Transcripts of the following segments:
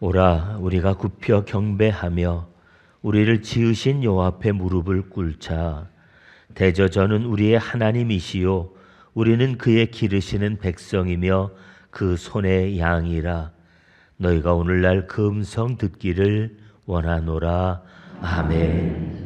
오라 우리가 굽혀 경배하며 우리를 지으신 여호와 앞에 무릎을 꿇자. 대저 저는 우리의 하나님이시요 우리는 그의 기르시는 백성이며 그 손의 양이라. 너희가 오늘날 그 음성 듣기를 원하노라. 아멘.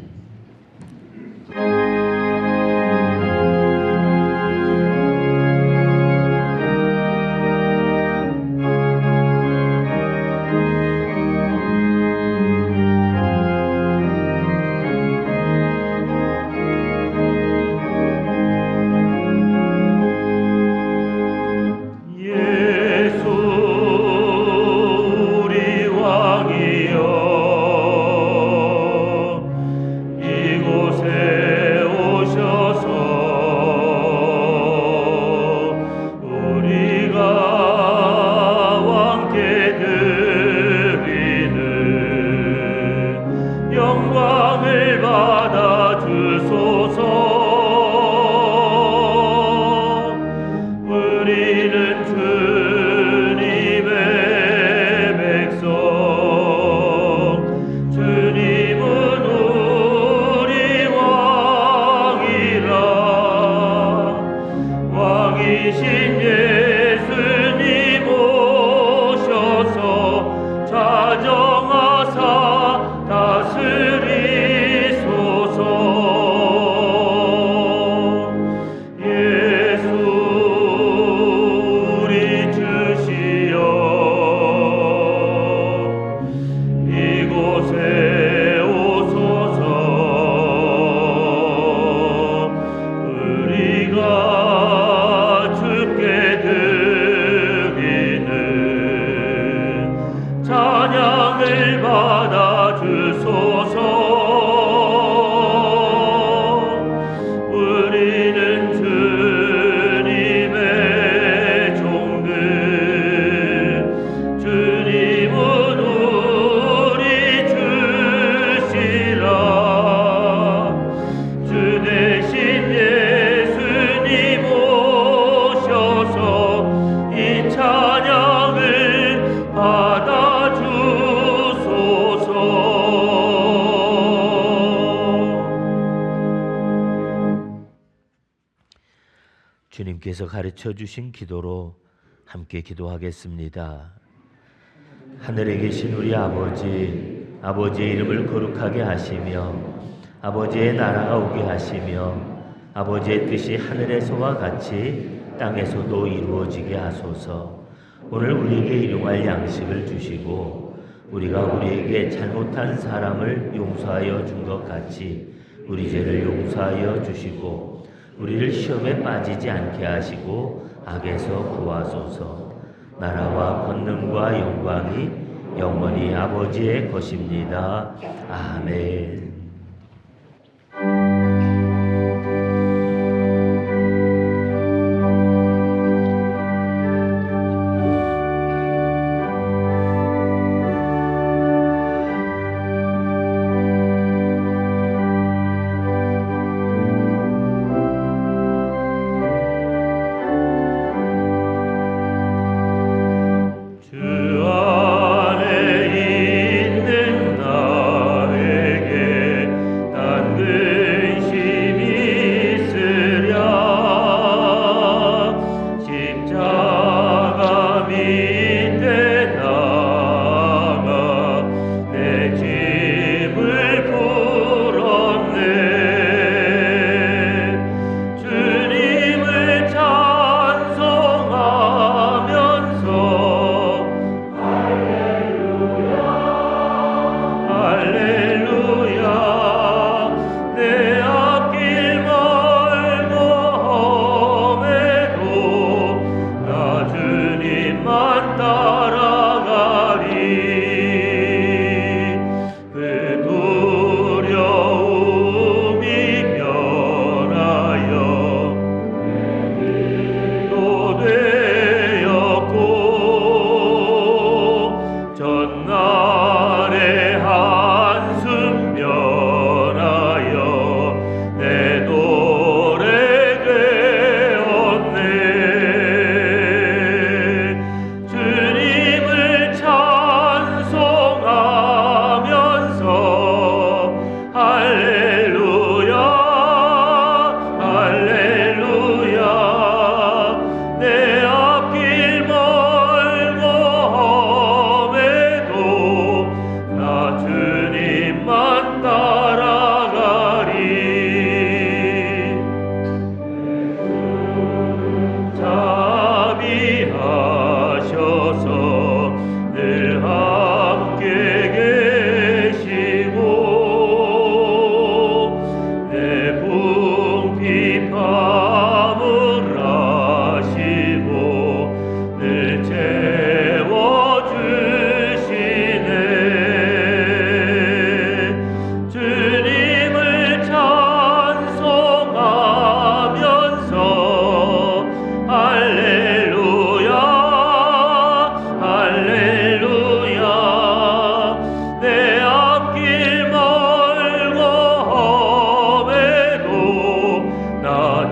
주님께서 가르쳐 주신 기도로 함께 기도하겠습니다. 하늘에 계신 우리 아버지, 아버지의 이름을 거룩하게 하시며 아버지의 나라가 오게 하시며 아버지의 뜻이 하늘에서와 같이 땅에서도 이루어지게 하소서. 오늘 우리에게 일용할 양식을 주시고 우리가 우리에게 잘못한 사람을 용서하여 준 것 같이 우리 죄를 용서하여 주시고 우리를 시험에 빠지지 않게 하시고 악에서 구하소서. 나라와 권능과 영광이 영원히 아버지의 것입니다. 아멘. 주 안에 있는 나에게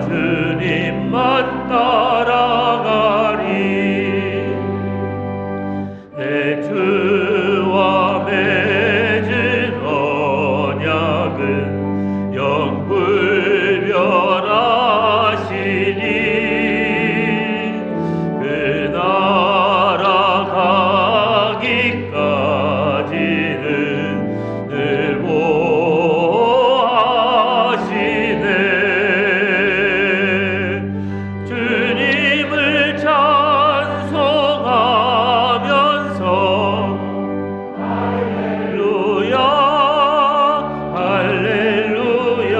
주님만 따라가리. 내 주와 맺은 언약은 영불변하시니 그 나라 가기까지는 늘 보호하시네. 주님을 찬송하면서 할렐루야 할렐루야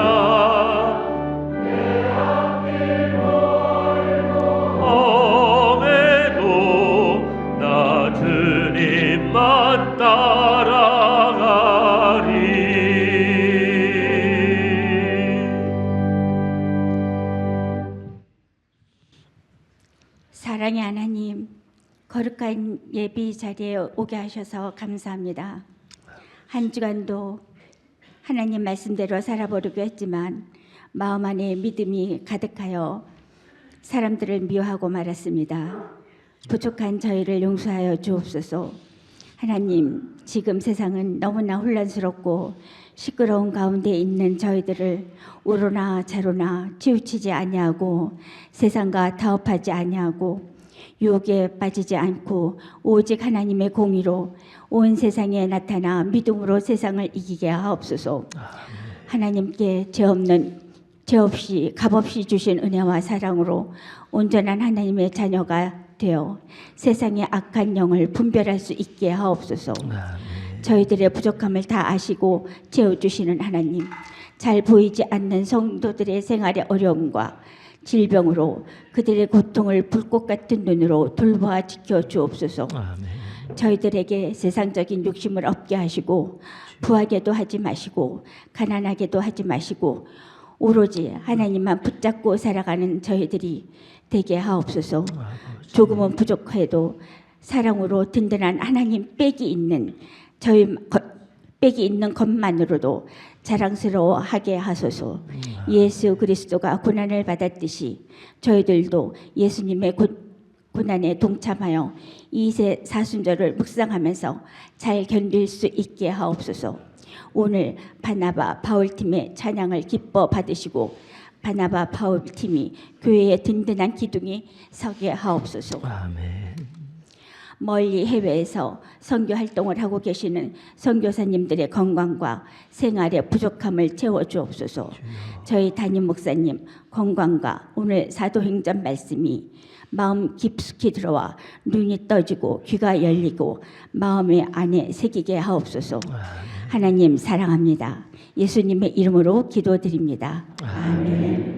엄에도 나 주님만 따라가리. 사랑의 하나님, 거룩한 예비 자리에 오게 하셔서 감사합니다. 한 주간도 하나님 말씀대로 살아보려고 했지만 마음 안에 믿음이 가득하여 사람들을 미워하고 말았습니다. 부족한 저희를 용서하여 주옵소서. 하나님, 지금 세상은 너무나 혼란스럽고 시끄러운 가운데 있는 저희들을 우로나 좌로나 치우치지 아니하고 세상과 타협하지 아니하고 유혹에 빠지지 않고 오직 하나님의 공의로 온 세상에 나타나 믿음으로 세상을 이기게 하옵소서. 하나님께 죄 없이 값없이 주신 은혜와 사랑으로 온전한 하나님의 자녀가 되어 세상의 악한 영을 분별할 수 있게 하옵소서. 저희들의 부족함을 다 아시고 채워주시는 하나님, 잘 보이지 않는 성도들의 생활의 어려움과 질병으로 그들의 고통을 불꽃 같은 눈으로 돌보아 지켜 주옵소서. 저희들에게 세상적인 욕심을 없게 하시고 부하게도 하지 마시고 가난하게도 하지 마시고 오로지 하나님만 붙잡고 살아가는 저희들이 되게 하옵소서. 조금은 부족해도 사랑으로 든든한 하나님 빽이 있는 빽이 있는 것만으로도 자랑스러워하게 하소서. 예수 그리스도가 고난을 받았듯이 저희들도 예수님의 고난에 동참하여 이세 사순절을 묵상하면서 잘 견딜 수 있게 하옵소서. 오늘 바나바 바울팀의 찬양을 기뻐 받으시고 바나바 바울팀이 교회의 든든한 기둥이 서게 하옵소서. 아멘. 멀리 해외에서 선교 활동을 하고 계시는 선교사님들의 건강과 생활의 부족함을 채워주옵소서. 저희 담임 목사님 건강과 오늘 사도행전 말씀이 마음 깊숙이 들어와 눈이 떠지고 귀가 열리고 마음의 안에 새기게 하옵소서. 하나님 사랑합니다. 예수님의 이름으로 기도드립니다. 아멘.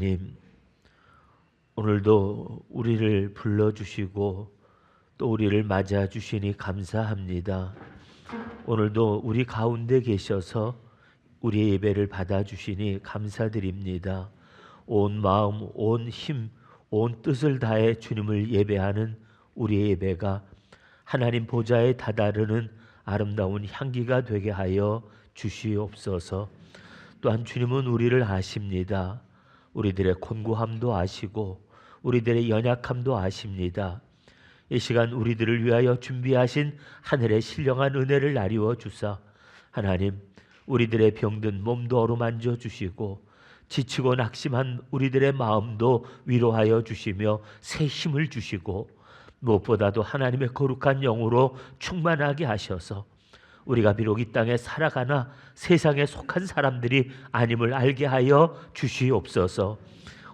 하나님, 오늘도 우리를 불러주시고 또 우리를 맞아 주시니 감사합니다. 오늘도 우리 가운데 계셔서 우리의 예배를 받아주시니 감사드립니다. 온 마음, 온 힘, 온 뜻을 다해 주님을 예배하는 우리의 예배가 하나님 보좌에 다다르는 아름다운 향기가 되게 하여 주시옵소서. 또한 주님은 우리를 아십니다. 우리들의 곤고함도 아시고 우리들의 연약함도 아십니다. 이 시간 우리들을 위하여 준비하신 하늘의 신령한 은혜를 나리워 주사 하나님, 우리들의 병든 몸도 어루만져 주시고 지치고 낙심한 우리들의 마음도 위로하여 주시며 새 힘을 주시고 무엇보다도 하나님의 거룩한 영으로 충만하게 하셔서 우리가 비록 이 땅에 살아가나 세상에 속한 사람들이 아님을 알게 하여 주시옵소서.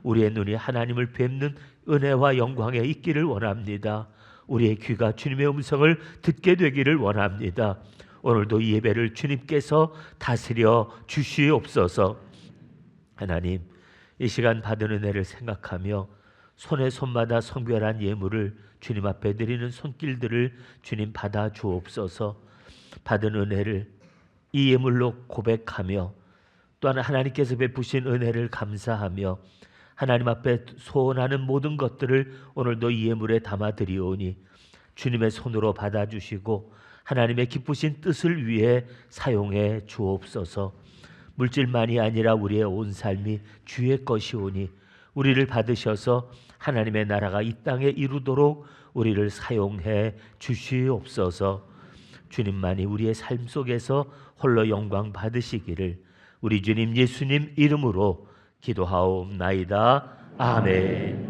우리의 눈이 하나님을 뵙는 은혜와 영광에 있기를 원합니다. 우리의 귀가 주님의 음성을 듣게 되기를 원합니다. 오늘도 이 예배를 주님께서 다스려 주시옵소서. 하나님, 이 시간 받은 은혜를 생각하며 손에 손마다 성별한 예물을 주님 앞에 드리는 손길들을 주님 받아 주옵소서. 받은 은혜를 이 예물로 고백하며 또한 하나님께서 베푸신 은혜를 감사하며 하나님 앞에 소원하는 모든 것들을 오늘도 이 예물에 담아 드리오니 주님의 손으로 받아주시고 하나님의 기쁘신 뜻을 위해 사용해 주옵소서. 물질만이 아니라 우리의 온 삶이 주의 것이오니 우리를 받으셔서 하나님의 나라가 이 땅에 이루도록 우리를 사용해 주시옵소서. 주님만이 우리의 삶 속에서 홀로 영광 받으시기를 우리 주님 예수님 이름으로 기도하옵나이다. 아멘.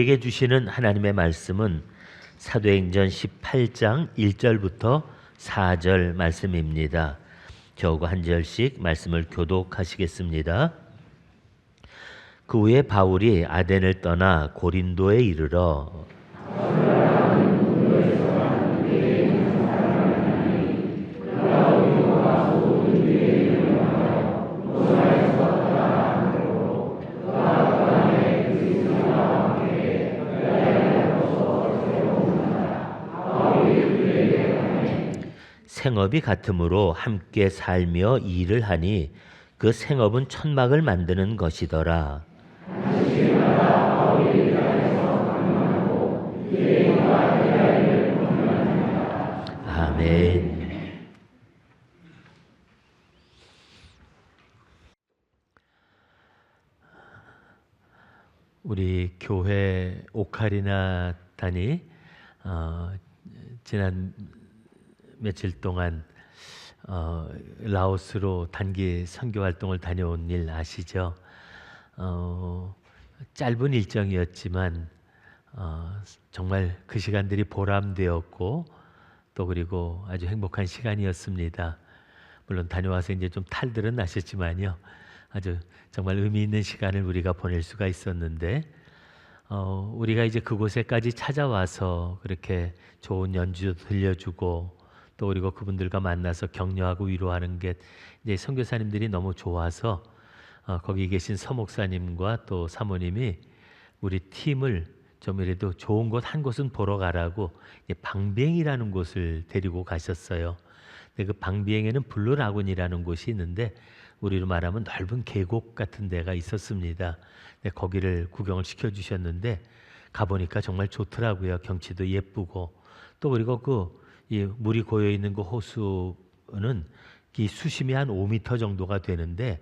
우리에게 주시는 하나님의 말씀은 사도행전 18장 1절부터 4절 말씀입니다. 저하고 한 절씩 말씀을 교독하시겠습니다. 그 후에 바울이 아덴을 떠나 고린도에 이르러 생업이 같으므로 함께 살며 일을 하니 그 생업은 천막을 만드는 것이더라. 아멘. 우리 교회 오카리나 단이 지난 며칠 동안 라오스로 단기 선교 활동을 다녀온 일 아시죠? 짧은 일정이었지만 정말 그 시간들이 보람되었고 또 그리고 아주 행복한 시간이었습니다. 물론 다녀와서 이제 좀 탈들은 나셨지만요, 아주 정말 의미 있는 시간을 우리가 보낼 수가 있었는데 우리가 이제 그곳에까지 찾아와서 그렇게 좋은 연주 들려주고 또 그리고 그분들과 만나서 격려하고 위로하는 게 이제 선교사님들이 너무 좋아서 거기 계신 서목사님과 또 사모님이 우리 팀을 좀 이래도 좋은 곳 한 곳은 보러 가라고 방비행이라는 곳을 데리고 가셨어요. 근데 그 방비행에는 블루라군이라는 곳이 있는데 우리로 말하면 넓은 계곡 같은 데가 있었습니다. 근데 거기를 구경을 시켜주셨는데 가보니까 정말 좋더라고요. 경치도 예쁘고 또 그리고 이 물이 고여 있는 그 호수는 이 수심이 한 5m 정도가 되는데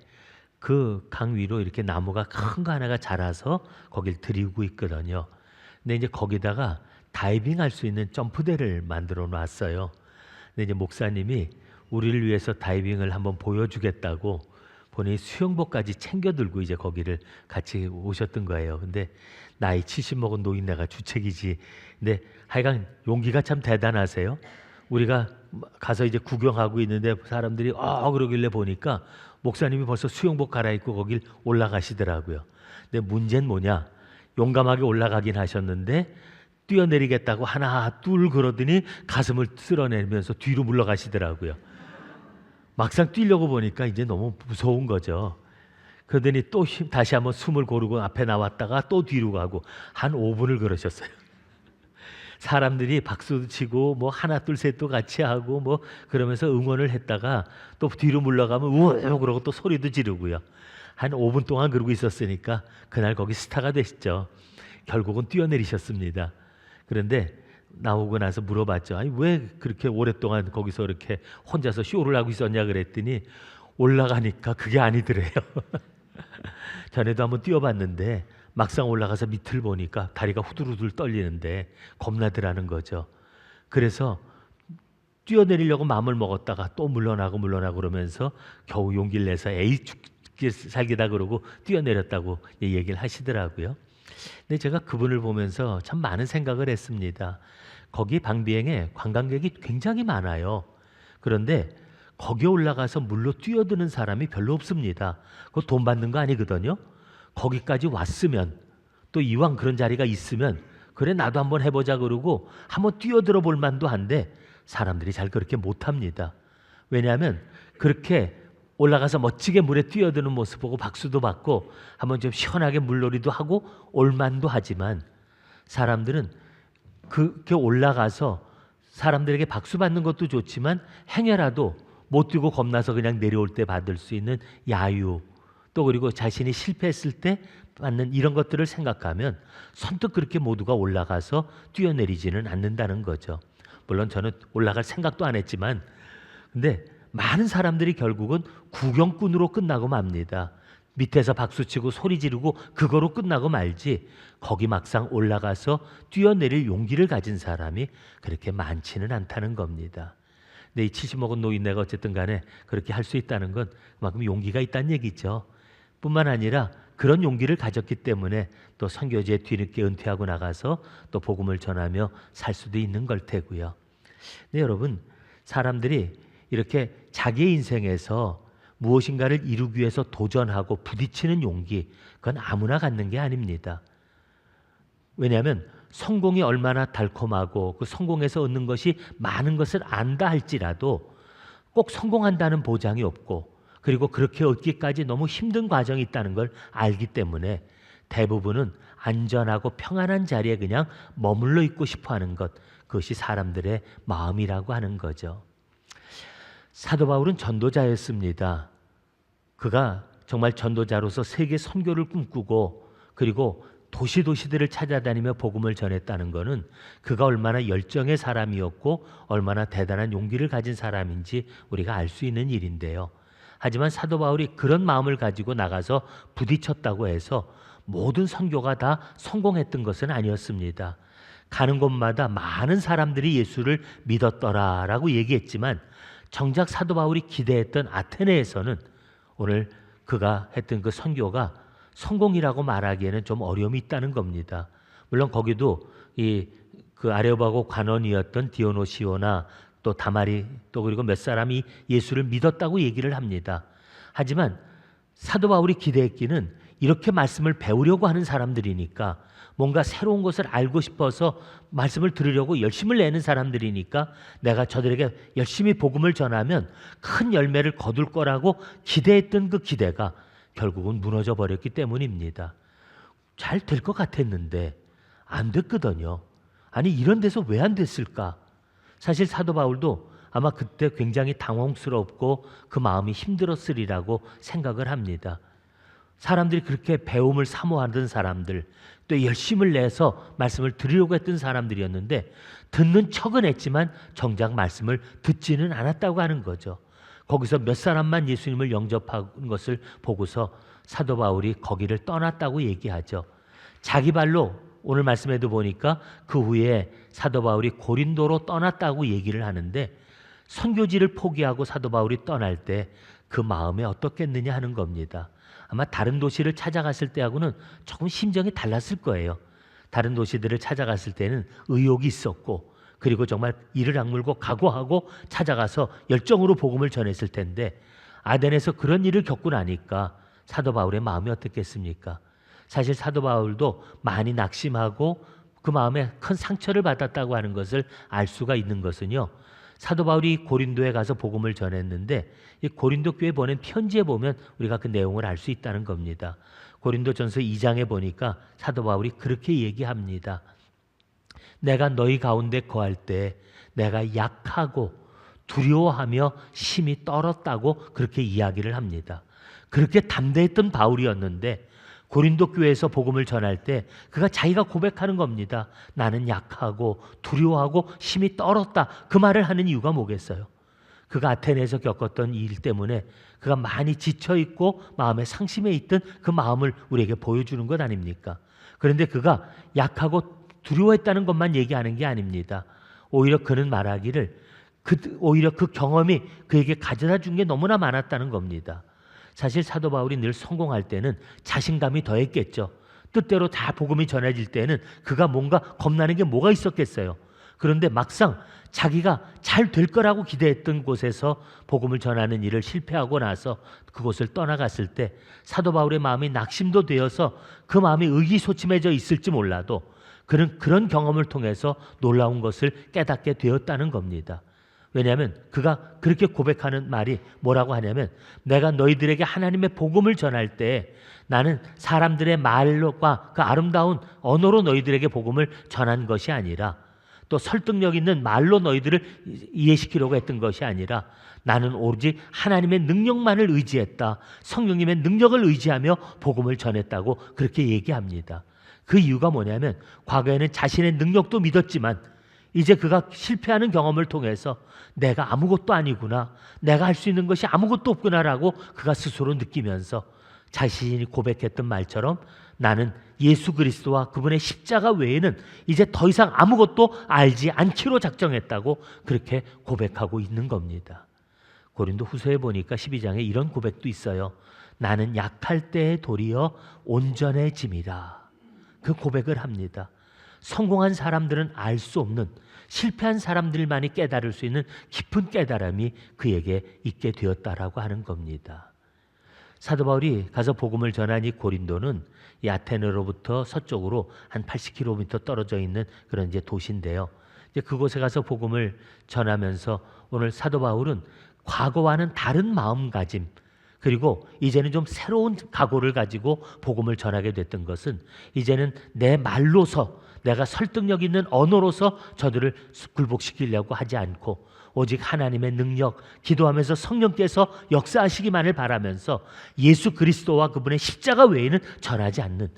그 강 위로 이렇게 나무가 큰 거 하나가 자라서 거길 들이고 있거든요. 근데 이제 거기다가 다이빙 할 수 있는 점프대를 만들어 놨어요. 근데 이제 목사님이 우리를 위해서 다이빙을 한번 보여주겠다고 본인이 수영복까지 챙겨 들고 이제 거기를 같이 오셨던 거예요. 근데 나이 70 먹은 노인네가 주책이지. 근데 하여간 용기가 참 대단하세요. 우리가 가서 이제 구경하고 있는데 사람들이 그러길래 보니까 목사님이 벌써 수영복 갈아입고 거길 올라가시더라고요. 근데 문제는 뭐냐? 용감하게 올라가긴 하셨는데 뛰어내리겠다고 하나 둘 그러더니 가슴을 쓸어내면서 뒤로 물러가시더라고요. 막상 뛰려고 보니까 이제 너무 무서운 거죠. 그러더니 또 다시 한번 숨을 고르고 앞에 나왔다가 또 뒤로 가고 한 5분을 그러셨어요. 사람들이 박수도 치고 뭐 하나 둘 셋도 같이 하고 뭐 그러면서 응원을 했다가 또 뒤로 물러가면 우우 그러고 또 소리도 지르고요. 한 5분 동안 그러고 있었으니까 그날 거기 스타가 되시죠. 결국은 뛰어내리셨습니다. 그런데 나오고 나서 물어봤죠. 아니 왜 그렇게 오랫동안 거기서 이렇게 혼자서 쇼를 하고 있었냐 그랬더니 올라가니까 그게 아니더래요. 전에도 한번 뛰어봤는데 막상 올라가서 밑을 보니까 다리가 후들후들 떨리는데 겁나더라는 거죠. 그래서 뛰어내리려고 마음을 먹었다가 또 물러나고 그러면서 겨우 용기를 내서 에이 죽기 살기다 그러고 뛰어내렸다고 얘기를 하시더라고요. 근데 제가 그분을 보면서 참 많은 생각을 했습니다. 거기 방비행에 관광객이 굉장히 많아요. 그런데 거기에 올라가서 물로 뛰어드는 사람이 별로 없습니다. 그거 돈 받는 거 아니거든요. 거기까지 왔으면 또 이왕 그런 자리가 있으면 그래 나도 한번 해보자 그러고 한번 뛰어들어 볼 만도 한데 사람들이 잘 그렇게 못합니다. 왜냐하면 그렇게 올라가서 멋지게 물에 뛰어드는 모습 보고 박수도 받고 한번 좀 시원하게 물놀이도 하고 올만도 하지만 사람들은 그렇게 올라가서 사람들에게 박수 받는 것도 좋지만 행여라도 못 뛰고 겁나서 그냥 내려올 때 받을 수 있는 야유 또 그리고 자신이 실패했을 때 받는 이런 것들을 생각하면 선뜻 그렇게 모두가 올라가서 뛰어내리지는 않는다는 거죠. 물론 저는 올라갈 생각도 안 했지만 근데 많은 사람들이 결국은 구경꾼으로 끝나고 맙니다. 밑에서 박수치고 소리 지르고 그거로 끝나고 말지 거기 막상 올라가서 뛰어내릴 용기를 가진 사람이 그렇게 많지는 않다는 겁니다. 근데 이 70 먹은 노인네가 어쨌든 간에 그렇게 할 수 있다는 건 그만큼 용기가 있다는 얘기죠. 뿐만 아니라 그런 용기를 가졌기 때문에 또 선교지에 뒤늦게 은퇴하고 나가서 또 복음을 전하며 살 수도 있는 걸 테고요. 네, 여러분, 사람들이 이렇게 자기의 인생에서 무엇인가를 이루기 위해서 도전하고 부딪히는 용기, 그건 아무나 갖는 게 아닙니다. 왜냐하면 성공이 얼마나 달콤하고 그 성공에서 얻는 것이 많은 것을 안다 할지라도 꼭 성공한다는 보장이 없고, 그리고 그렇게 얻기까지 너무 힘든 과정이 있다는 걸 알기 때문에 대부분은 안전하고 평안한 자리에 그냥 머물러 있고 싶어 하는 것, 그것이 사람들의 마음이라고 하는 거죠. 사도 바울은 전도자였습니다. 그가 정말 전도자로서 세계 선교를 꿈꾸고 그리고 도시도시들을 찾아다니며 복음을 전했다는 것은 그가 얼마나 열정의 사람이었고 얼마나 대단한 용기를 가진 사람인지 우리가 알 수 있는 일인데요. 하지만 사도 바울이 그런 마음을 가지고 나가서 부딪혔다고 해서 모든 선교가 다 성공했던 것은 아니었습니다. 가는 곳마다 많은 사람들이 예수를 믿었더라라고 얘기했지만 정작 사도 바울이 기대했던 아테네에서는 오늘 그가 했던 그 선교가 성공이라고 말하기에는 좀 어려움이 있다는 겁니다. 물론 거기도 그 아레오바고 관원이었던 디오노시오나 또 다마리 또 그리고 몇 사람이 예수를 믿었다고 얘기를 합니다. 하지만 사도 바울이 기대했기는 이렇게 말씀을 배우려고 하는 사람들이니까, 뭔가 새로운 것을 알고 싶어서 말씀을 들으려고 열심을 내는 사람들이니까 내가 저들에게 열심히 복음을 전하면 큰 열매를 거둘 거라고 기대했던 그 기대가 결국은 무너져 버렸기 때문입니다. 잘 될 것 같았는데 안 됐거든요. 아니, 이런 데서 왜 안 됐을까? 사실 사도 바울도 아마 그때 굉장히 당황스럽고 그 마음이 힘들었으리라고 생각을 합니다. 사람들이 그렇게 배움을 사모하던 사람들, 또 열심을 내서 말씀을 들으려고 했던 사람들이었는데 듣는 척은 했지만 정작 말씀을 듣지는 않았다고 하는 거죠. 거기서 몇 사람만 예수님을 영접한 것을 보고서 사도 바울이 거기를 떠났다고 얘기하죠. 자기 발로 오늘 말씀에도 보니까 그 후에 사도 바울이 고린도로 떠났다고 얘기를 하는데, 선교지를 포기하고 사도 바울이 떠날 때 그 마음이 어떻겠느냐 하는 겁니다. 아마 다른 도시를 찾아갔을 때하고는 조금 심정이 달랐을 거예요. 다른 도시들을 찾아갔을 때는 의욕이 있었고 그리고 정말 이를 악물고 각오하고 찾아가서 열정으로 복음을 전했을 텐데, 아덴에서 그런 일을 겪고 나니까 사도 바울의 마음이 어떻겠습니까? 사실 사도 바울도 많이 낙심하고 그 마음에 큰 상처를 받았다고 하는 것을 알 수가 있는 것은요, 사도 바울이 고린도에 가서 복음을 전했는데 이 고린도 교회에 보낸 편지에 보면 우리가 그 내용을 알 수 있다는 겁니다. 고린도전서 2장에 보니까 사도 바울이 그렇게 얘기합니다. 내가 너희 가운데 거할 때 내가 약하고 두려워하며 심히 떨었다고 그렇게 이야기를 합니다. 그렇게 담대했던 바울이었는데 고린도 교회에서 복음을 전할 때 그가 자기가 고백하는 겁니다. 나는 약하고 두려워하고 심히 떨었다. 그 말을 하는 이유가 뭐겠어요? 그가 아테네에서 겪었던 일 때문에 그가 많이 지쳐있고 마음에 상심해 있던 그 마음을 우리에게 보여주는 것 아닙니까? 그런데 그가 약하고 두려워했다는 것만 얘기하는 게 아닙니다. 오히려 그는 말하기를 오히려 그 경험이 그에게 가져다 준 게 너무나 많았다는 겁니다. 사실 사도 바울이 늘 성공할 때는 자신감이 더했겠죠. 뜻대로 다 복음이 전해질 때는 그가 뭔가 겁나는 게 뭐가 있었겠어요. 그런데 막상 자기가 잘 될 거라고 기대했던 곳에서 복음을 전하는 일을 실패하고 나서 그곳을 떠나갔을 때 사도 바울의 마음이 낙심도 되어서 그 마음이 의기소침해져 있을지 몰라도 그는 그런 경험을 통해서 놀라운 것을 깨닫게 되었다는 겁니다. 왜냐하면 그가 그렇게 고백하는 말이 뭐라고 하냐면, 내가 너희들에게 하나님의 복음을 전할 때 나는 사람들의 말과 그 아름다운 언어로 너희들에게 복음을 전한 것이 아니라, 또 설득력 있는 말로 너희들을 이해시키려고 했던 것이 아니라 나는 오직 하나님의 능력만을 의지했다. 성령님의 능력을 의지하며 복음을 전했다고 그렇게 얘기합니다. 그 이유가 뭐냐면 과거에는 자신의 능력도 믿었지만 이제 그가 실패하는 경험을 통해서 내가 아무것도 아니구나, 내가 할 수 있는 것이 아무것도 없구나라고 그가 스스로 느끼면서 자신이 고백했던 말처럼 나는 예수 그리스도와 그분의 십자가 외에는 이제 더 이상 아무것도 알지 않기로 작정했다고 그렇게 고백하고 있는 겁니다. 고린도 후서에 보니까 12장에 이런 고백도 있어요. 나는 약할 때에 도리어 온전해짐이라. 그 고백을 합니다. 성공한 사람들은 알 수 없는, 실패한 사람들만이 깨달을 수 있는 깊은 깨달음이 그에게 있게 되었다라고 하는 겁니다. 사도 바울이 가서 복음을 전한 이 고린도는 이 아테네로부터 서쪽으로 한 80km 떨어져 있는 그런 이제 도시인데요. 이제 그곳에 가서 복음을 전하면서 오늘 사도 바울은 과거와는 다른 마음가짐, 그리고 이제는 좀 새로운 각오를 가지고 복음을 전하게 됐던 것은, 이제는 내 말로서, 내가 설득력 있는 언어로서 저들을 굴복시키려고 하지 않고 오직 하나님의 능력, 기도하면서 성령께서 역사하시기만을 바라면서 예수 그리스도와 그분의 십자가 외에는 전하지 않는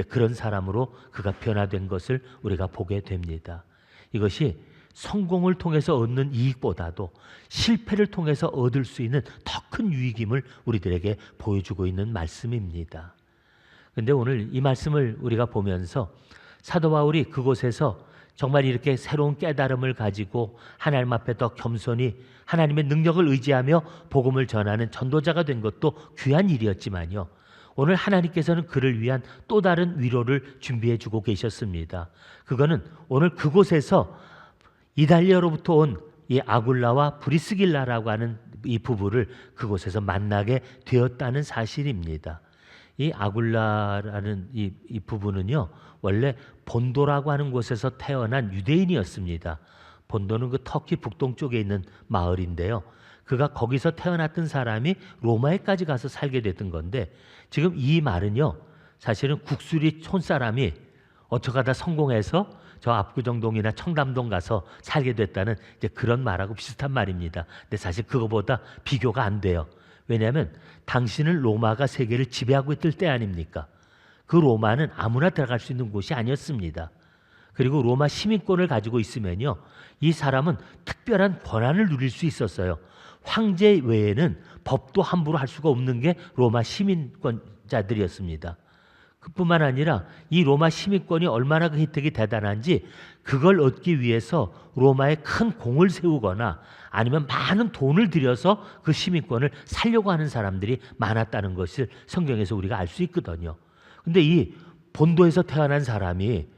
그런 사람으로 그가 변화된 것을 우리가 보게 됩니다. 이것이 성공을 통해서 얻는 이익보다도 실패를 통해서 얻을 수 있는 더 큰 유익임을 우리들에게 보여주고 있는 말씀입니다. 그런데 오늘 이 말씀을 우리가 보면서 사도 바울이 그곳에서 정말 이렇게 새로운 깨달음을 가지고 하나님 앞에 더 겸손히 하나님의 능력을 의지하며 복음을 전하는 전도자가 된 것도 귀한 일이었지만요, 오늘 하나님께서는 그를 위한 또 다른 위로를 준비해 주고 계셨습니다. 그거는 오늘 그곳에서 이달리아로부터 온 이 아굴라와 브리스길라라고 하는 이 부부를 그곳에서 만나게 되었다는 사실입니다. 이 아굴라라는 이 부부는요, 원래 본도라고 하는 곳에서 태어난 유대인이었습니다. 본도는 그 터키 북동쪽에 있는 마을인데요, 그가 거기서 태어났던 사람이 로마에까지 가서 살게 됐던 건데, 지금 이 말은요, 사실은 국수리 촌사람이 어쩌다가 성공해서 저 압구정동이나 청담동 가서 살게 됐다는 이제 그런 말하고 비슷한 말입니다. 근데 사실 그거보다 비교가 안 돼요. 왜냐하면 당시는 로마가 세계를 지배하고 있을 때 아닙니까? 그 로마는 아무나 들어갈 수 있는 곳이 아니었습니다. 그리고 로마 시민권을 가지고 있으면요, 이 사람은 특별한 권한을 누릴 수 있었어요. 황제 외에는 법도 함부로 할 수가 없는 게 로마 시민권자들이었습니다. 그뿐만 아니라 이 로마 시민권이 얼마나 그 혜택이 대단한지, 그걸 얻기 위해서 로마에 큰 공을 세우거나 아니면 많은 돈을 들여서 그 시민권을 살려고 하는 사람들이 많았다는 것을 성경에서 우리가 알 수 있거든요. 근데 이 본도에서 태어난 사람이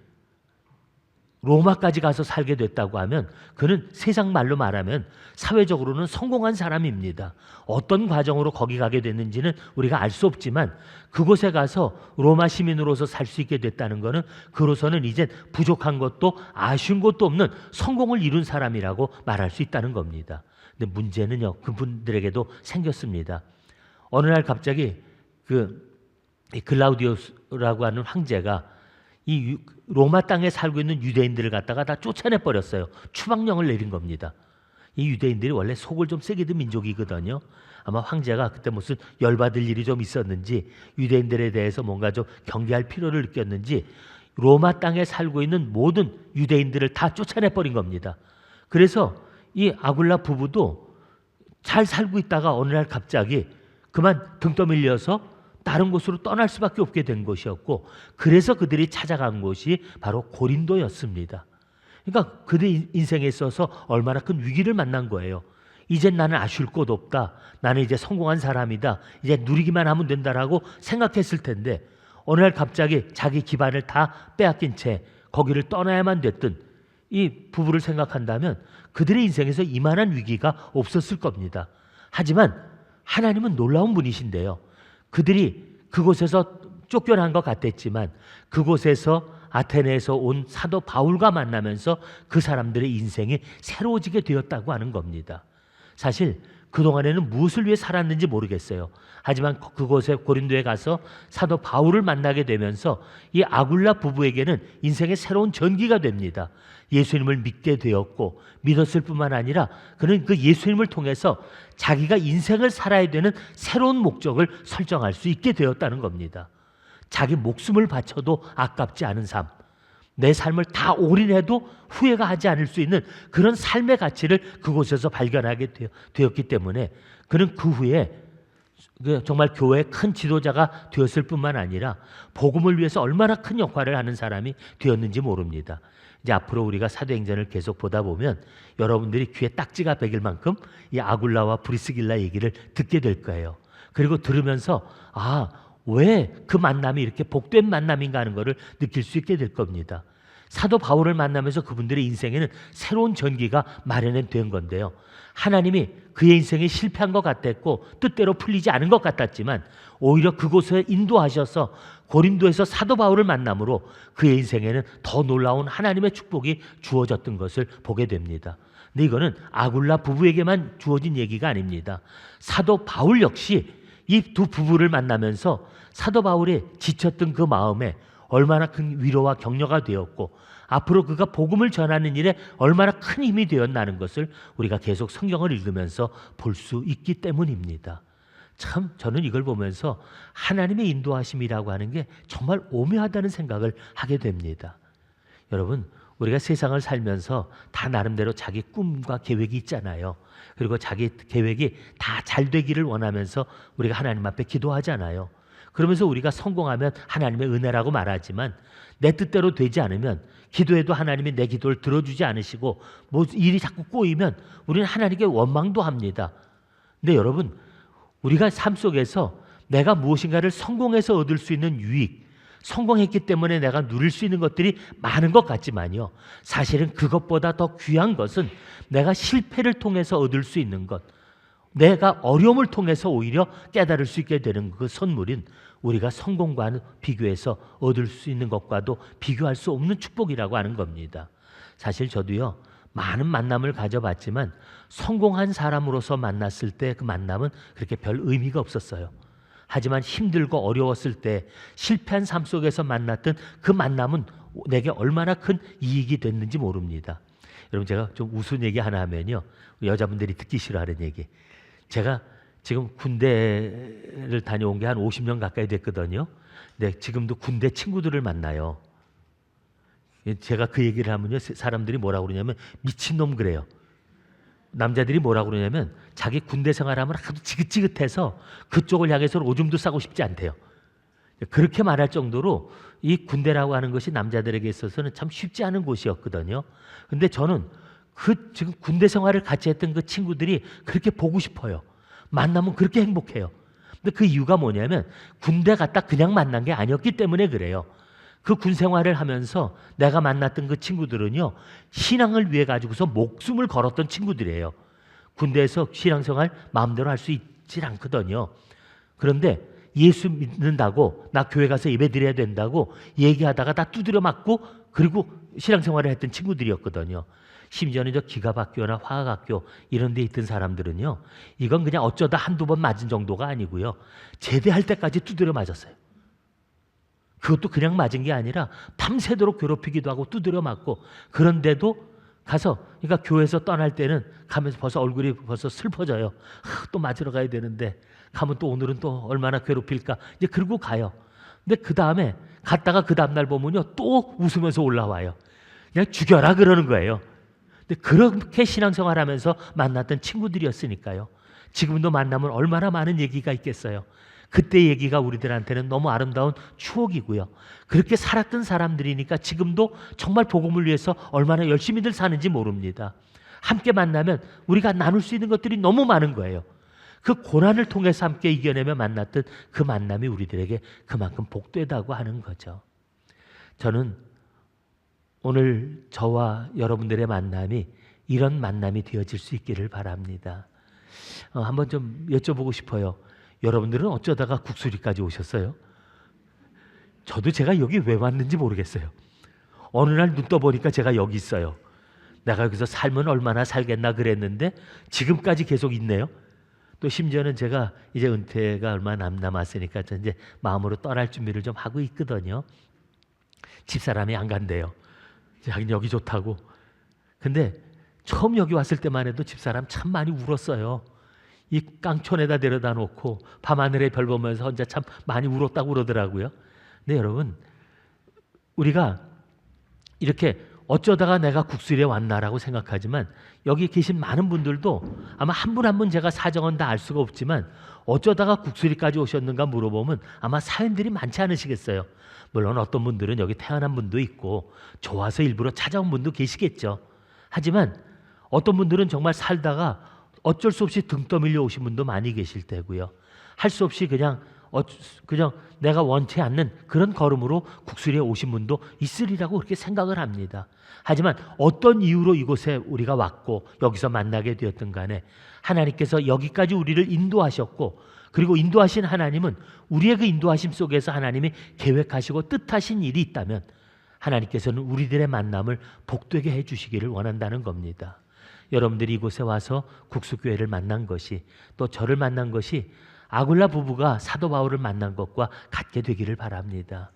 로마까지 가서 살게 됐다고 하면 그는 세상 말로 말하면 사회적으로는 성공한 사람입니다. 어떤 과정으로 거기 가게 됐는지는 우리가 알 수 없지만 그곳에 가서 로마 시민으로서 살 수 있게 됐다는 것은 그로서는 이젠 부족한 것도 아쉬운 것도 없는 성공을 이룬 사람이라고 말할 수 있다는 겁니다. 근데 문제는요, 그분들에게도 생겼습니다. 어느 날 갑자기 이 글라우디우스라고 하는 황제가 이 로마 땅에 살고 있는 유대인들을 갖다가 다 쫓아내 버렸어요. 추방령을 내린 겁니다. 이 유대인들이 원래 속을 좀 세게 든 민족이거든요. 아마 황제가 그때 무슨 열받을 일이 좀 있었는지 유대인들에 대해서 뭔가 좀 경계할 필요를 느꼈는지 로마 땅에 살고 있는 모든 유대인들을 다 쫓아내 버린 겁니다. 그래서 이 아굴라 부부도 잘 살고 있다가 어느 날 갑자기 그만 등 떠밀려서 다른 곳으로 떠날 수밖에 없게 된 것이었고, 그래서 그들이 찾아간 곳이 바로 고린도였습니다. 그러니까 그들 인생에 있어서 얼마나 큰 위기를 만난 거예요. 이젠 나는 아쉬울 것 없다, 나는 이제 성공한 사람이다, 이제 누리기만 하면 된다라고 생각했을 텐데 어느 날 갑자기 자기 기반을 다 빼앗긴 채 거기를 떠나야만 됐던 이 부부를 생각한다면 그들의 인생에서 이만한 위기가 없었을 겁니다. 하지만 하나님은 놀라운 분이신데요, 그들이 그곳에서 쫓겨난 것 같았지만 그곳에서 아테네에서 온 사도 바울과 만나면서 그 사람들의 인생이 새로워지게 되었다고 하는 겁니다. 사실 그동안에는 무엇을 위해 살았는지 모르겠어요. 하지만 그곳에 고린도에 가서 사도 바울을 만나게 되면서 이 아굴라 부부에게는 인생의 새로운 전기가 됩니다. 예수님을 믿게 되었고, 믿었을 뿐만 아니라 그는 그 예수님을 통해서 자기가 인생을 살아야 되는 새로운 목적을 설정할 수 있게 되었다는 겁니다. 자기 목숨을 바쳐도 아깝지 않은 삶, 내 삶을 다 올인해도 후회가 하지 않을 수 있는 그런 삶의 가치를 그곳에서 발견하게 되었기 때문에 그는 그 후에 정말 교회의 큰 지도자가 되었을 뿐만 아니라 복음을 위해서 얼마나 큰 역할을 하는 사람이 되었는지 모릅니다. 이제 앞으로 우리가 사도행전을 계속 보다 보면 여러분들이 귀에 딱지가 베길 만큼 이 아굴라와 브리스길라 얘기를 듣게 될 거예요. 그리고 들으면서 왜 그 만남이 이렇게 복된 만남인가 하는 것을 느낄 수 있게 될 겁니다. 사도 바울을 만나면서 그분들의 인생에는 새로운 전기가 마련된 건데요. 하나님이 그의 인생이 실패한 것 같았고 뜻대로 풀리지 않은 것 같았지만 오히려 그곳에 인도하셔서 고린도에서 사도 바울을 만남으로 그의 인생에는 더 놀라운 하나님의 축복이 주어졌던 것을 보게 됩니다. 근데 이거는 아굴라 부부에게만 주어진 얘기가 아닙니다. 사도 바울 역시 이 두 부부를 만나면서 사도 바울이 지쳤던 그 마음에 얼마나 큰 위로와 격려가 되었고 앞으로 그가 복음을 전하는 일에 얼마나 큰 힘이 되었나는 것을 우리가 계속 성경을 읽으면서 볼 수 있기 때문입니다. 참 저는 이걸 보면서 하나님의 인도하심이라고 하는 게 정말 오묘하다는 생각을 하게 됩니다. 여러분, 우리가 세상을 살면서 다 나름대로 자기 꿈과 계획이 있잖아요. 그리고 자기 계획이 다 잘 되기를 원하면서 우리가 하나님 앞에 기도하잖아요. 그러면서 우리가 성공하면 하나님의 은혜라고 말하지만 내 뜻대로 되지 않으면 기도해도 하나님이 내 기도를 들어주지 않으시고 뭐 일이 자꾸 꼬이면 우리는 하나님께 원망도 합니다. 근데 여러분, 우리가 삶 속에서 내가 무엇인가를 성공해서 얻을 수 있는 유익, 성공했기 때문에 내가 누릴 수 있는 것들이 많은 것 같지만요, 사실은 그것보다 더 귀한 것은 내가 실패를 통해서 얻을 수 있는 것, 내가 어려움을 통해서 오히려 깨달을 수 있게 되는 그 선물인 우리가 성공과 비교해서 얻을 수 있는 것과도 비교할 수 없는 축복이라고 하는 겁니다. 사실 저도요, 많은 만남을 가져봤지만 성공한 사람으로서 만났을 때 그 만남은 그렇게 별 의미가 없었어요. 하지만 힘들고 어려웠을 때 실패한 삶 속에서 만났던 그 만남은 내게 얼마나 큰 이익이 됐는지 모릅니다. 여러분, 제가 좀 우스운 얘기 하나 하면요, 여자분들이 듣기 싫어하는 얘기. 제가 지금 군대를 다녀온 게 한 50년 가까이 됐거든요. 근데 지금도 군대 친구들을 만나요. 제가 그 얘기를 하면요, 사람들이 뭐라고 그러냐면 미친놈 그래요. 남자들이 뭐라고 그러냐면 자기 군대 생활하면 하도 지긋지긋해서 그쪽을 향해서는 오줌도 싸고 싶지 않대요. 그렇게 말할 정도로 이 군대라고 하는 것이 남자들에게 있어서는 참 쉽지 않은 곳이었거든요. 근데 저는 그 지금 군대 생활을 같이 했던 그 친구들이 그렇게 보고 싶어요. 만나면 그렇게 행복해요. 근데 그 이유가 뭐냐면 군대 갔다 그냥 만난 게 아니었기 때문에 그래요. 그 군 생활을 하면서 내가 만났던 그 친구들은요, 신앙을 위해 가지고서 목숨을 걸었던 친구들이에요. 군대에서 신앙생활 마음대로 할 수 있질 않거든요. 그런데 예수 믿는다고, 나 교회 가서 예배 드려야 된다고 얘기하다가 다 두드려 맞고 그리고 신앙생활을 했던 친구들이었거든요. 심지어는 저 기갑학교나 화학학교 이런 데 있던 사람들은요, 이건 그냥 어쩌다 한두 번 맞은 정도가 아니고요, 제대할 때까지 두드려 맞았어요. 그것도 그냥 맞은 게 아니라 밤새도록 괴롭히기도 하고 두드려 맞고, 그런데도 가서, 그러니까 교회에서 떠날 때는 가면서 벌써 얼굴이 벌써 슬퍼져요. 또 맞으러 가야 되는데 가면 또 오늘은 또 얼마나 괴롭힐까, 이제 그러고 가요. 근데 그 다음에 갔다가 그 다음날 보면요, 또 웃으면서 올라와요. 그냥 죽여라 그러는 거예요. 근데 그렇게 신앙생활하면서 만났던 친구들이었으니까요, 지금도 만나면 얼마나 많은 얘기가 있겠어요. 그때 얘기가 우리들한테는 너무 아름다운 추억이고요. 그렇게 살았던 사람들이니까 지금도 정말 복음을 위해서 얼마나 열심히들 사는지 모릅니다. 함께 만나면 우리가 나눌 수 있는 것들이 너무 많은 거예요. 그 고난을 통해서 함께 이겨내며 만났던 그 만남이 우리들에게 그만큼 복되다고 하는 거죠. 저는 오늘 저와 여러분들의 만남이 이런 만남이 되어질 수 있기를 바랍니다. 한번 좀 여쭤보고 싶어요. 여러분들은 어쩌다가 국수리까지 오셨어요? 저도 제가 여기 왜 왔는지 모르겠어요. 어느 날 눈 떠보니까 제가 여기 있어요. 내가 여기서 살면 얼마나 살겠나 그랬는데 지금까지 계속 있네요. 또 심지어는 제가 이제 은퇴가 얼마 남았으니까 저 이제 마음으로 떠날 준비를 좀 하고 있거든요. 집사람이 안 간대요. 자기는 여기 좋다고. 근데 처음 여기 왔을 때만 해도 집사람 참 많이 울었어요. 이 깡촌에다 데려다 놓고 밤하늘에 별 보면서 혼자 참 많이 울었다고 그러더라고요. 근데 여러분, 우리가 이렇게 어쩌다가 내가 국수리에 왔나라고 생각하지만 여기 계신 많은 분들도 아마 한 분 한 분 제가 사정은 다 알 수가 없지만 어쩌다가 국수리까지 오셨는가 물어보면 아마 사연들이 많지 않으시겠어요. 물론 어떤 분들은 여기 태어난 분도 있고 좋아서 일부러 찾아온 분도 계시겠죠. 하지만 어떤 분들은 정말 살다가 어쩔 수 없이 등 떠밀려 오신 분도 많이 계실 테고요. 할 수 없이 그냥 내가 원치 않는 그런 걸음으로 국수리에 오신 분도 있으리라고 그렇게 생각을 합니다. 하지만 어떤 이유로 이곳에 우리가 왔고 여기서 만나게 되었든 간에 하나님께서 여기까지 우리를 인도하셨고, 그리고 인도하신 하나님은 우리의 그 인도하심 속에서 하나님이 계획하시고 뜻하신 일이 있다면 하나님께서는 우리들의 만남을 복되게 해주시기를 원한다는 겁니다. 여러분들이 이곳에 와서 국수교회를 만난 것이, 또 저를 만난 것이 아굴라 부부가 사도 바울을 만난 것과 같게 되기를 바랍니다.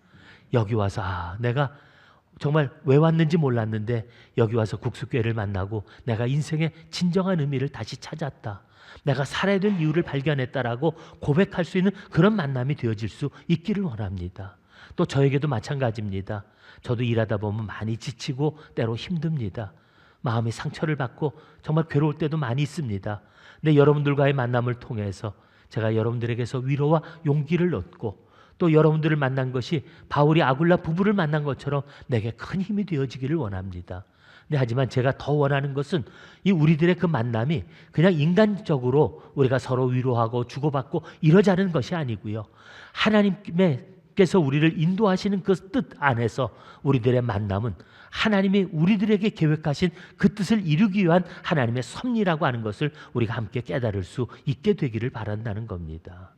여기 와서 내가 정말 왜 왔는지 몰랐는데 여기 와서 국수교회를 만나고 내가 인생의 진정한 의미를 다시 찾았다, 내가 살아야 될 이유를 발견했다라고 고백할 수 있는 그런 만남이 되어질 수 있기를 원합니다. 또 저에게도 마찬가지입니다. 저도 일하다 보면 많이 지치고 때로 힘듭니다. 마음의 상처를 받고 정말 괴로울 때도 많이 있습니다. 근데 여러분들과의 만남을 통해서 제가 여러분들에게서 위로와 용기를 얻고, 또 여러분들을 만난 것이 바울이 아굴라 부부를 만난 것처럼 내게 큰 힘이 되어지기를 원합니다. 네, 하지만 제가 더 원하는 것은 이 우리들의 그 만남이 그냥 인간적으로 우리가 서로 위로하고 주고받고 이러자는 것이 아니고요, 하나님께서 우리를 인도하시는 그 뜻 안에서 우리들의 만남은 하나님이 우리들에게 계획하신 그 뜻을 이루기 위한 하나님의 섭리라고 하는 것을 우리가 함께 깨달을 수 있게 되기를 바란다는 겁니다.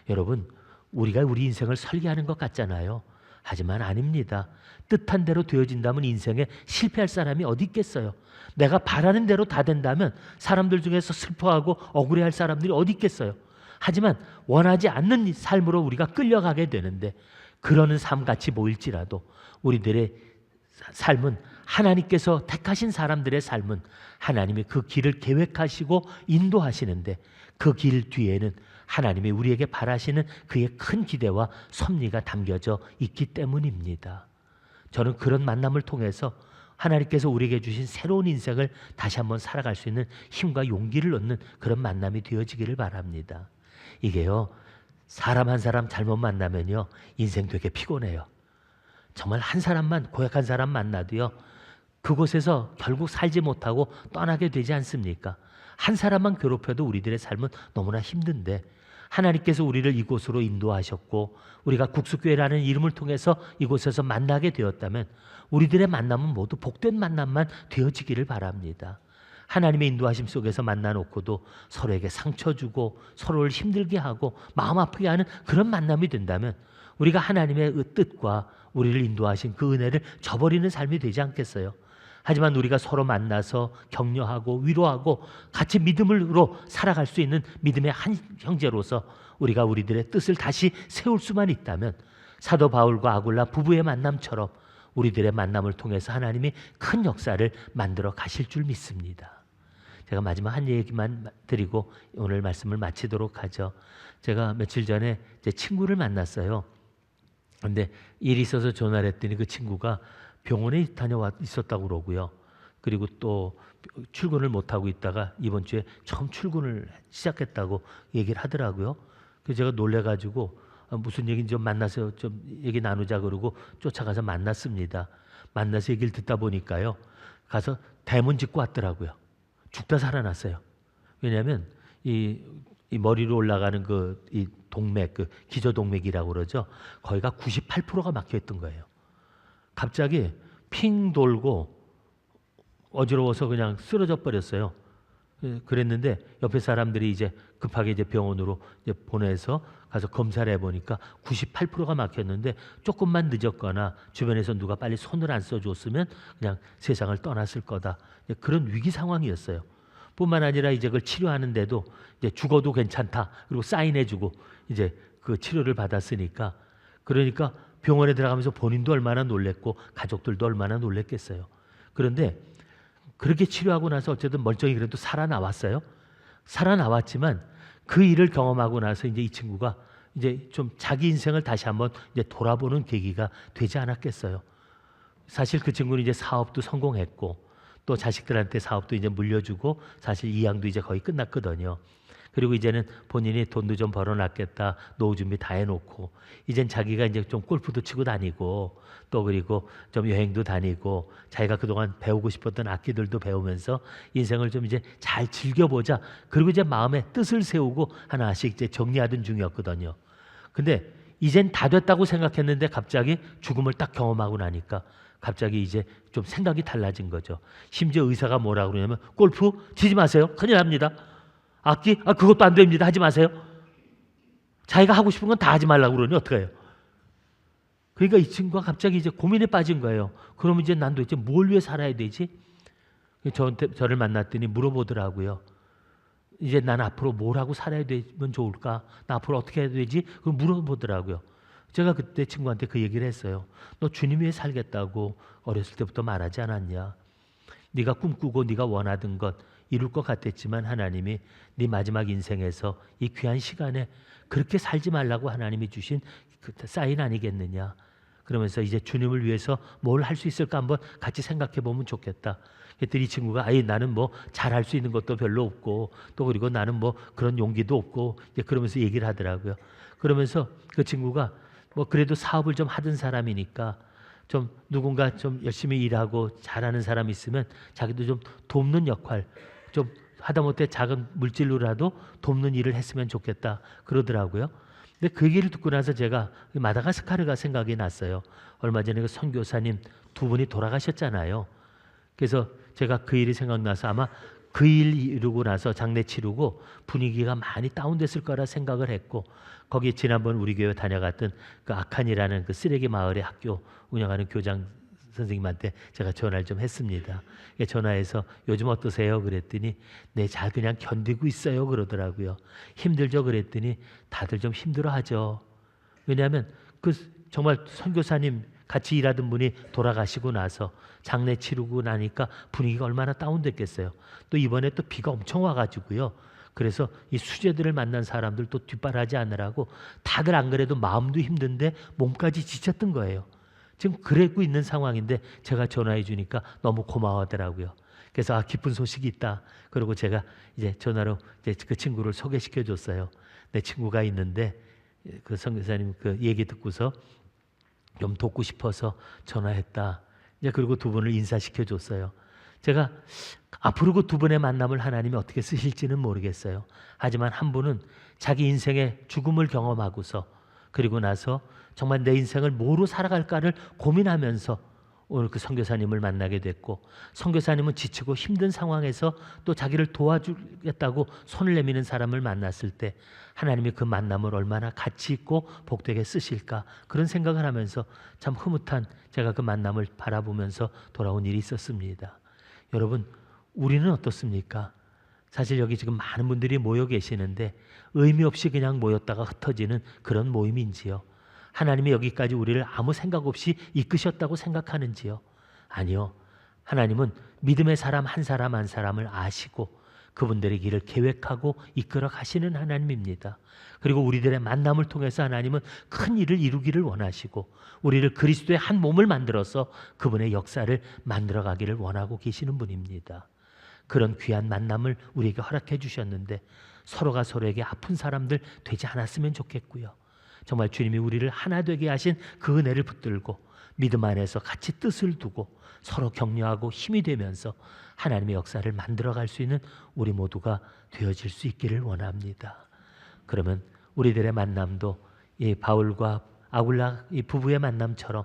여러분, 우리가 우리 인생을 설계하는 것 같잖아요. 하지만 아닙니다. 뜻한 대로 되어진다면 인생에 실패할 사람이 어디 있겠어요? 내가 바라는 대로 다 된다면 사람들 중에서 슬퍼하고 억울해할 사람들이 어디 있겠어요? 하지만 원하지 않는 삶으로 우리가 끌려가게 되는데, 그러는 삶같이 보일지라도 우리들의 삶은, 하나님께서 택하신 사람들의 삶은 하나님이 그 길을 계획하시고 인도하시는데, 그 길 뒤에는 하나님이 우리에게 바라시는 그의 큰 기대와 섭리가 담겨져 있기 때문입니다. 저는 그런 만남을 통해서 하나님께서 우리에게 주신 새로운 인생을 다시 한번 살아갈 수 있는 힘과 용기를 얻는 그런 만남이 되어지기를 바랍니다. 이게요, 사람 한 사람 잘못 만나면요 인생 되게 피곤해요. 정말 한 사람만, 고약한 사람 만나도요 그곳에서 결국 살지 못하고 떠나게 되지 않습니까? 한 사람만 괴롭혀도 우리들의 삶은 너무나 힘든데, 하나님께서 우리를 이곳으로 인도하셨고 우리가 국수교회라는 이름을 통해서 이곳에서 만나게 되었다면 우리들의 만남은 모두 복된 만남만 되어지기를 바랍니다. 하나님의 인도하심 속에서 만나놓고도 서로에게 상처 주고 서로를 힘들게 하고 마음 아프게 하는 그런 만남이 된다면 우리가 하나님의 뜻과 우리를 인도하신 그 은혜를 저버리는 삶이 되지 않겠어요? 하지만 우리가 서로 만나서 격려하고 위로하고 같이 믿음으로 살아갈 수 있는 믿음의 한 형제로서 우리가 우리들의 뜻을 다시 세울 수만 있다면 사도 바울과 아굴라 부부의 만남처럼 우리들의 만남을 통해서 하나님이 큰 역사를 만들어 가실 줄 믿습니다. 제가 마지막 한 얘기만 드리고 오늘 말씀을 마치도록 하죠. 제가 며칠 전에 제 친구를 만났어요. 그런데 일이 있어서 전화를 했더니 그 친구가 병원에 다녀와 있었다고 그러고요. 그리고 또 출근을 못하고 있다가 이번 주에 처음 출근을 시작했다고 얘기를 하더라고요. 그래서 제가 놀래가지고 무슨 얘기인지 좀 만나서 좀 얘기 나누자 그러고 쫓아가서 만났습니다. 만나서 얘기를 듣다 보니까요, 가서 대문 짚고 왔더라고요. 죽다 살아났어요. 왜냐하면 이 머리로 올라가는 이 동맥, 그 기저동맥이라고 그러죠. 거기가 98%가 막혀 있던 거예요. 갑자기 핑 돌고 어지러워서 그냥 쓰러져 버렸어요. 그랬는데 옆에 사람들이 이제 급하게 이제 병원으로 이제 보내서 가서 검사를 해보니까 98%가 막혔는데 조금만 늦었거나 주변에서 누가 빨리 손을 안 써줬으면 그냥 세상을 떠났을 거다. 그런 위기 상황이었어요. 뿐만 아니라 이제 그걸 치료하는데도 이제 죽어도 괜찮다. 그리고 사인해주고 이제 그 치료를 받았으니까, 그러니까 병원에 들어가면서 본인도 얼마나 놀랬고 가족들도 얼마나 놀랬겠어요. 그런데 그렇게 치료하고 나서 어쨌든 멀쩡히 그래도 살아나왔어요. 살아나왔지만 그 일을 경험하고 나서 이제 이 친구가 이제 좀 자기 인생을 다시 한번 이제 돌아보는 계기가 되지 않았겠어요. 사실 그 친구는 이제 사업도 성공했고 또 자식들한테 사업도 이제 물려주고 사실 이양도 이제 거의 끝났거든요. 그리고 이제는 본인이 돈도 좀 벌어놨겠다. 노후 준비 다 해놓고 이젠 자기가 이제 좀 골프도 치고 다니고 또 그리고 좀 여행도 다니고 자기가 그동안 배우고 싶었던 악기들도 배우면서 인생을 좀 이제 잘 즐겨보자. 그리고 이제 마음에 뜻을 세우고 하나씩 이제 정리하던 중이었거든요. 근데 이젠 다 됐다고 생각했는데 갑자기 죽음을 딱 경험하고 나니까 갑자기 이제 좀 생각이 달라진 거죠. 심지어 의사가 뭐라 그러냐면 골프 치지 마세요. 큰일 납니다. 악기 그것도 안 됩니다. 하지 마세요. 자기가 하고 싶은 건 다 하지 말라고 그러니 어떡해요? 그러니까 이 친구가 갑자기 이제 고민에 빠진 거예요. 그럼 이제 난 도대체 뭘 위해 살아야 되지? 저를 만났더니 물어보더라고요. 이제 난 앞으로 뭘 하고 살아야 되면 좋을까? 나 앞으로 어떻게 해야 되지? 그걸 물어보더라고요. 제가 그때 친구한테 그 얘기를 했어요. 너 주님 위해 살겠다고 어렸을 때부터 말하지 않았냐? 네가 꿈꾸고 네가 원하던 것 이룰 것 같았지만 하나님이 네 마지막 인생에서 이 귀한 시간에 그렇게 살지 말라고 하나님이 주신 그 사인 아니겠느냐? 그러면서 이제 주님을 위해서 뭘 할 수 있을까 한번 같이 생각해 보면 좋겠다. 그랬더니 이 친구가 나는 뭐 잘할 수 있는 것도 별로 없고 또 그리고 나는 뭐 그런 용기도 없고 이제 그러면서 얘기를 하더라고요. 그러면서 그 친구가 뭐 그래도 사업을 좀 하던 사람이니까 좀 누군가 좀 열심히 일하고 잘하는 사람 있으면 자기도 좀 돕는 역할 좀 하다못해 작은 물질로라도 돕는 일을 했으면 좋겠다 그러더라고요. 근데 그 얘기를 듣고 나서 제가 마다가스카르가 생각이 났어요. 얼마 전에 그 선교사님 두 분이 돌아가셨잖아요. 그래서 제가 그 일이 생각나서 아마 그 일 이루고 나서 장례 치르고 분위기가 많이 다운됐을 거라 생각을 했고 거기 지난번 우리 교회 다녀갔던 그 아칸이라는 그 쓰레기 마을의 학교 운영하는 교장 선생님한테 제가 전화를 좀 했습니다. 전화해서 요즘 어떠세요? 그랬더니 네, 잘 그냥 견디고 있어요 그러더라고요. 힘들죠? 그랬더니 다들 좀 힘들어하죠. 왜냐하면 그 정말 선교사님 같이 일하던 분이 돌아가시고 나서 장례 치르고 나니까 분위기가 얼마나 다운됐겠어요. 또 이번에 또 비가 엄청 와가지고요. 그래서 이 수제들을 만난 사람들 또 뒷바라지 하느라고 다들 안 그래도 마음도 힘든데 몸까지 지쳤던 거예요. 지금 그러고 있는 상황인데 제가 전화해 주니까 너무 고마워하더라고요. 그래서 기쁜 소식이 있다. 그리고 제가 이제 전화로 이제 그 친구를 소개시켜 줬어요. 내 친구가 있는데 그 선교사님 그 얘기 듣고서 좀 돕고 싶어서 전화했다. 이제 그리고 두 분을 인사시켜 줬어요. 제가 앞으로 그 두 분의 만남을 하나님이 어떻게 쓰실지는 모르겠어요. 하지만 한 분은 자기 인생의 죽음을 경험하고서 그리고 나서 정말 내 인생을 뭐로 살아갈까를 고민하면서 오늘 그 선교사님을 만나게 됐고 선교사님은 지치고 힘든 상황에서 또 자기를 도와주겠다고 손을 내미는 사람을 만났을 때 하나님이 그 만남을 얼마나 가치 있고 복되게 쓰실까 그런 생각을 하면서 참 흐뭇한 제가 그 만남을 바라보면서 돌아온 일이 있었습니다. 여러분 우리는 어떻습니까? 사실 여기 지금 많은 분들이 모여 계시는데 의미 없이 그냥 모였다가 흩어지는 그런 모임인지요? 하나님이 여기까지 우리를 아무 생각 없이 이끄셨다고 생각하는지요? 아니요. 하나님은 믿음의 사람 한 사람 한 사람을 아시고 그분들의 길을 계획하고 이끌어 가시는 하나님입니다. 그리고 우리들의 만남을 통해서 하나님은 큰 일을 이루기를 원하시고 우리를 그리스도의 한 몸을 만들어서 그분의 역사를 만들어 가기를 원하고 계시는 분입니다. 그런 귀한 만남을 우리에게 허락해 주셨는데 서로가 서로에게 아픈 사람들 되지 않았으면 좋겠고요. 정말 주님이 우리를 하나 되게 하신 그 은혜를 붙들고 믿음 안에서 같이 뜻을 두고 서로 격려하고 힘이 되면서 하나님의 역사를 만들어갈 수 있는 우리 모두가 되어질 수 있기를 원합니다. 그러면 우리들의 만남도 이 바울과 아굴라 이 부부의 만남처럼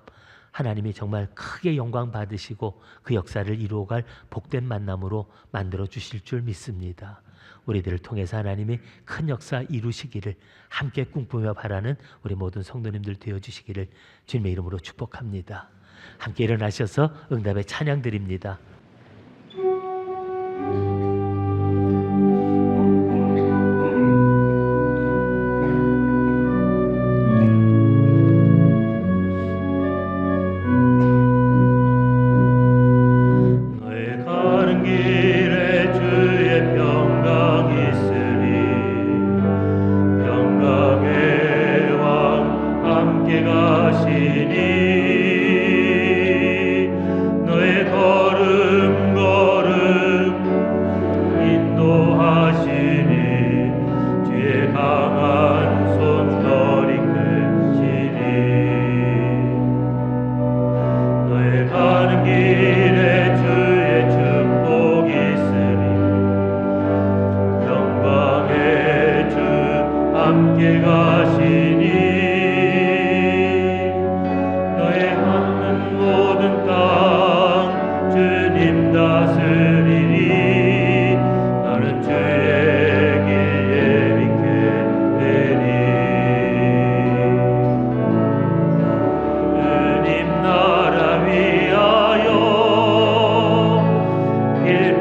하나님이 정말 크게 영광 받으시고 그 역사를 이루어갈 복된 만남으로 만들어 주실 줄 믿습니다. 우리들을 통해서 하나님이 큰 역사 이루시기를 함께 꿈꾸며 바라는 우리 모든 성도님들 되어주시기를 주님의 이름으로 축복합니다. 함께 일어나셔서 응답의 찬양 드립니다. 너의 걸음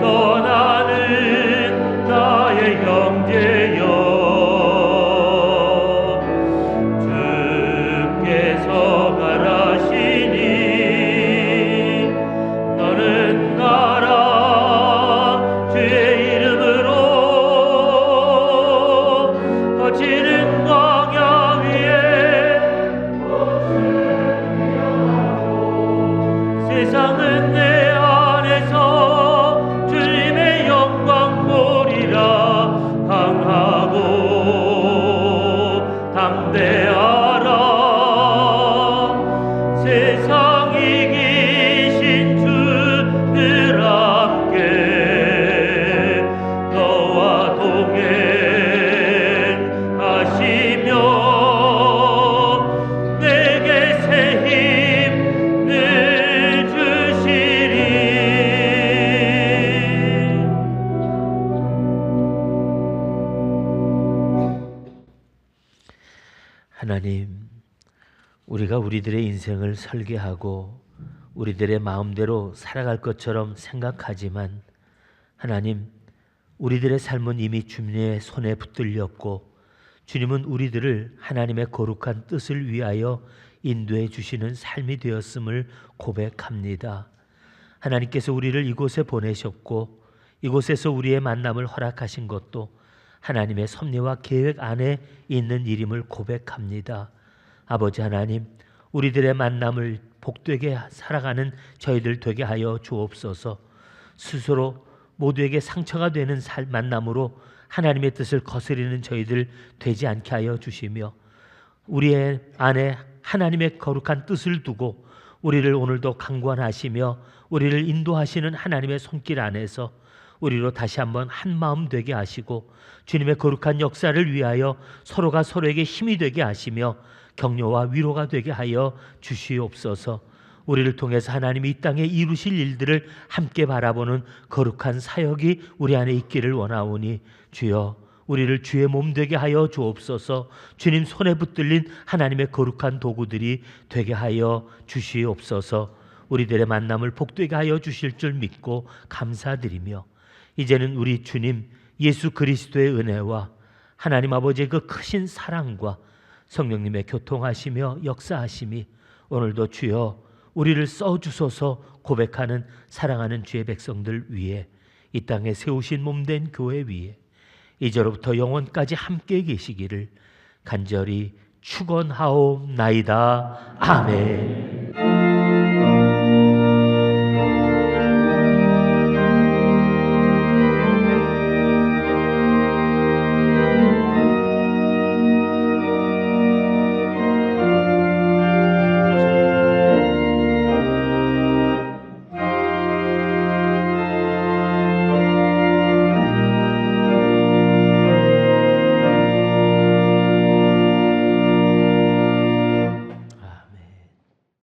떠나는 나의 형제여, 주께서 가라시니 너는 나라 주의 이름으로 거치는 광야 위에 세상은 내 안에서 주님의 영광 보리라. 강하고 담대하라. 세상 이기신 주늘 함께 너와 동행하시며 내게 새 힘을 주시리. 하나님, 우리가 우리들의 인생을 설계하고 우리들의 마음대로 살아갈 것처럼 생각하지만 하나님, 우리들의 삶은 이미 주님의 손에 붙들렸고 주님은 우리들을 하나님의 거룩한 뜻을 위하여 인도해 주시는 삶이 되었음을 고백합니다. 하나님께서 우리를 이곳에 보내셨고 이곳에서 우리의 만남을 허락하신 것도 하나님의 섭리와 계획 안에 있는 일임을 고백합니다. 아버지 하나님, 우리들의 만남을 복되게 살아가는 저희들 되게 하여 주옵소서. 스스로 모두에게 상처가 되는 만남으로 하나님의 뜻을 거스리는 저희들 되지 않게 하여 주시며 우리의 안에 하나님의 거룩한 뜻을 두고 우리를 오늘도 강권하시며 우리를 인도하시는 하나님의 손길 안에서 우리로 다시 한번 한 마음 되게 하시고 주님의 거룩한 역사를 위하여 서로가 서로에게 힘이 되게 하시며 격려와 위로가 되게 하여 주시옵소서. 우리를 통해서 하나님이 이 땅에 이루실 일들을 함께 바라보는 거룩한 사역이 우리 안에 있기를 원하오니 주여 우리를 주의 몸 되게 하여 주옵소서. 주님 손에 붙들린 하나님의 거룩한 도구들이 되게 하여 주시옵소서. 우리들의 만남을 복되게 하여 주실 줄 믿고 감사드리며 이제는 우리 주님 예수 그리스도의 은혜와 하나님 아버지의 그 크신 사랑과 성령님의 교통하시며 역사하심이 오늘도 주여 우리를 써주소서 고백하는 사랑하는 주의 백성들 위에 이 땅에 세우신 몸된 교회 위에 이제로부터 영원까지 함께 계시기를 간절히 축원하옵나이다. 아멘.